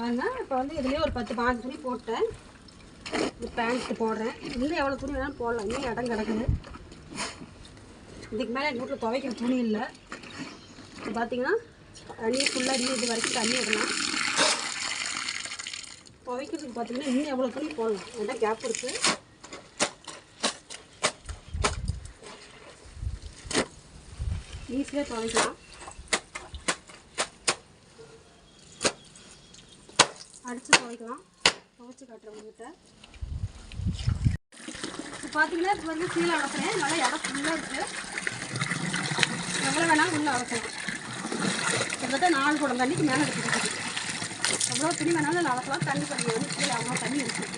பாருங்க. இப்போ வந்து இதுலேயே ஒரு 10-15 துணி போட்டேன். இந்த பேண்ட்டு போடுறேன். இன்னும் எவ்வளோ துணி வேணாலும் போடலாம். இன்னும் இடம் கிடக்குது. இதுக்கு மேலே எங்கள் வீட்டில் துவைக்கிற துணி இல்லை. இப்போ பார்த்தீங்கன்னா தண்ணி ஃபுல்லாக இது வரைக்கும் தண்ணி விடலாம். துவைக்கிறதுக்கு பார்த்தீங்கன்னா இன்னும் எவ்வளோ துணி போடலாம். ஏன்னா கேப் இருக்குது. ஈஸியாக துவைக்கலாம். அடித்து துவைக்கலாம். துவைச்சி காட்டுறவங்ககிட்ட இப்போ பார்த்தீங்கன்னா இப்போ வந்து கீழே அடக்கிறேன். நல்லா இடம் ஃபுல்லாக இருக்குது. எவ்வளோ வேணாலும் உள்ளே அடக்கலாம். கிட்டத்தட்ட 4 குடம் தண்ணிக்கு மேலே எடுத்துக்கிட்டு எவ்வளோ துணி வேணாலும் அளக்கலாம். தண்ணி பண்ணி வந்து கீழே அவ்வளோ தண்ணி இருக்குது.